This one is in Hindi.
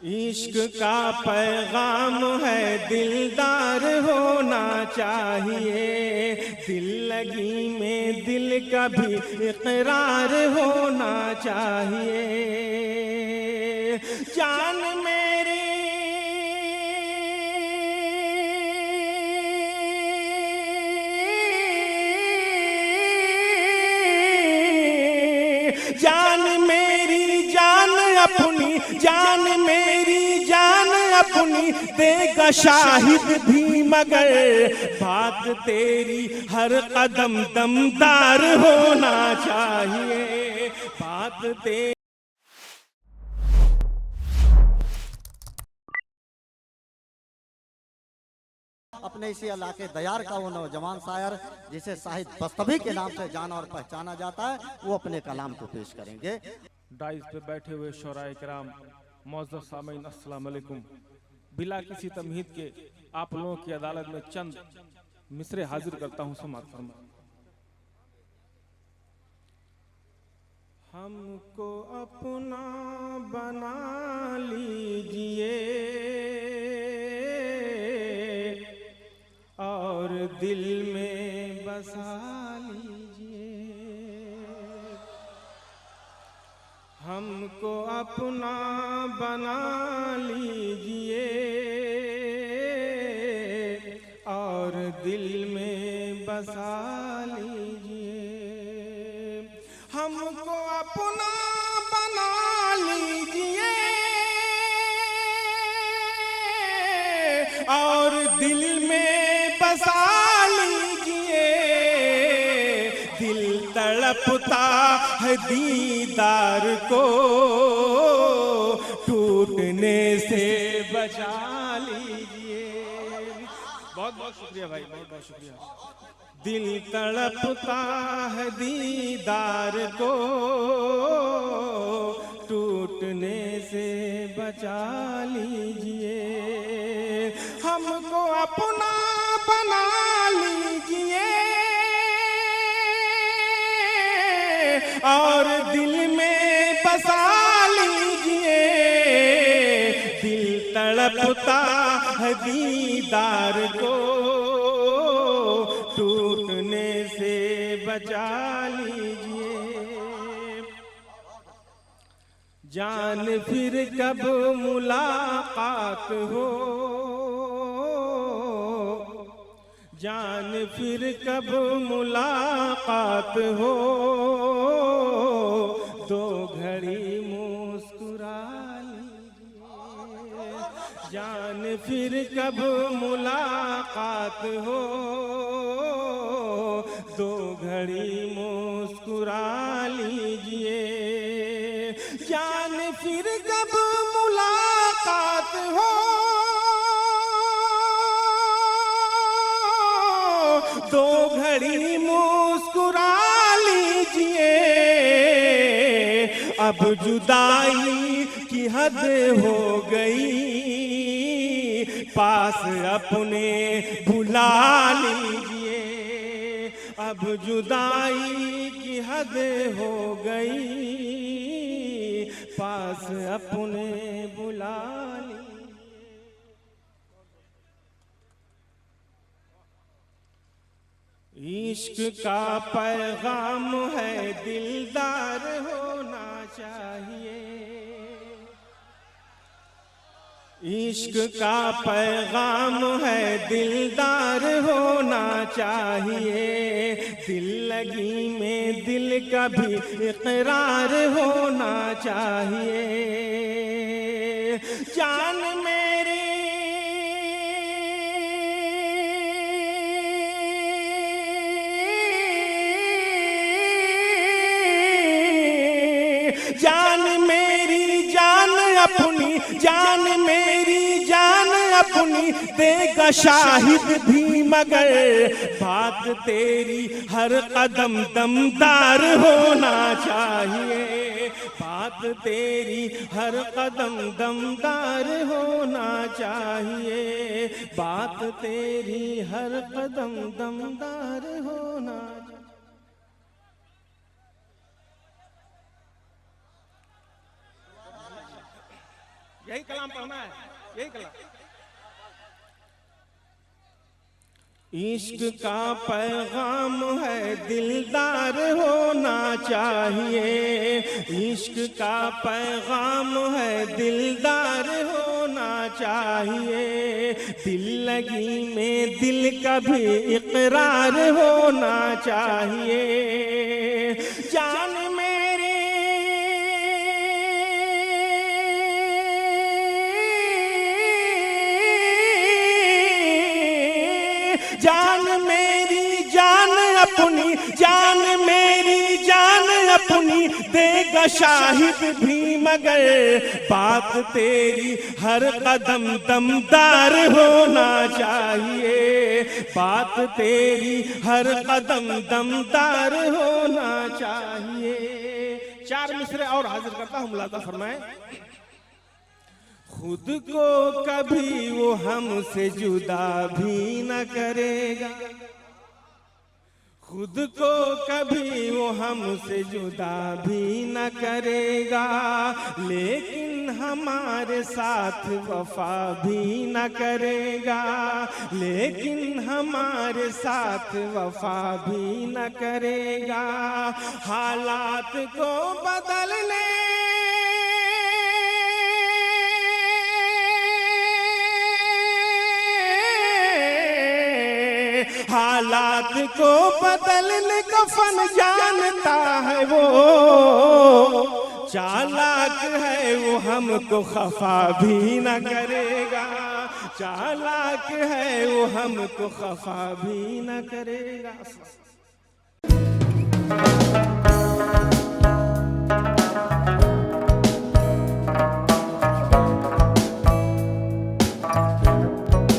इश्क का पैगाम है दिलदार होना चाहिए, दिल लगी में दिल का भी इकरार होना चाहिए। जान मेरी जान मेरी जान अपनी, जान मेरी जान अपनी देगा शाहिद भी, मगर बात तेरी हर कदम दमदार होना चाहिए। बात तेरी अपने इसी इलाके दयार का वो नौजवान शायर जिसे शाहिद बस्तवी के नाम से जाना और पहचाना जाता है, वो अपने कलाम को पेश करेंगे। डाइस पे बैठे हुए शोराए किराम, मौजूद सामीन, अस्सलाम वालेकुम। बिला किसी तमहीद के आप लोगों की अदालत में चंद मिसरे हाजिर करता हूँ, समाअत फरमा। हमको अपना बना लीजिए और दिल में बसा लीजिए। हमको अपना बना लीजिए और दिल में बसा लीजिए। हमको अपना बना लीजिए और दिल में बसा लीजिए। दिल तड़पता है दीदार को, टूटने से बचा लीजिए। बहुत बहुत शुक्रिया भाई, बहुत बहुत शुक्रिया। दिल तड़पता है दीदार को, टूटने से बचा लीजिए। हमको अपना बना लीजिए और दिल में बसा लीजिए। दिल तड़पता है दीदार को, टूटने से बचा लीजिए। जान फिर कब मुलाकात हो, जान फिर कब मुलाकात हो, दो घड़ी मुस्कुरा लीजिए। जान फिर कब मुलाकात हो, दो घड़ी मुस्कुरा लीजिए। जान फिर कब मुलाकात हो, दो घड़ी मुस्कुरा लीजिए। अब जुदाई की हद हो गई, पास अपने बुला लीजिए। अब जुदाई की हद हो गई, पास अपने बुला लीजिए। इश्क का पैगाम है दिलदार होना चाहिए। इश्क का पैगाम है दिलदार होना चाहिए, दिल लगी में दिल का भी इकरार होना चाहिए। जान मेरी जान मेरी जान अपनी, जान मेरी जान अपनी देगा शाहिद भी, मगर बात तेरी हर कदम दमदार होना चाहिए। बात तेरी हर कदम दमदार होना चाहिए। बात तेरी हर कदम दमदार होना चाहिए। यही कलाम पढ़ना है, यही कलाम। इश्क का पैगाम है दिलदार होना चाहिए, इश्क का पैगाम है दिलदार होना चाहिए, दिल लगी में दिल का भी इकरार होना चाहिए। जान मेरी जान मेरी जान अपनी, जान मेरी जान अपनी देगा शाहिद भी, मगर बात तेरी हर कदम दमदार होना चाहिए, बात तेरी हर कदम दमदार होना चाहिए। 4 मिसरे और हाजिर करता हूँ, मुलाजा फरमाए। खुद को कभी वो हमसे जुदा भी न करेगा, खुद को कभी वो हमसे जुदा भी न करेगा, लेकिन हमारे साथ वफा भी न करेगा, लेकिन हमारे साथ वफा भी न करेगा। हालात को बदलने हालात को बदलने का फन जानता है वो, चालाक है वो हमको खफा भी न करेगा, चालाक है वो हमको खफा भी न करेगा।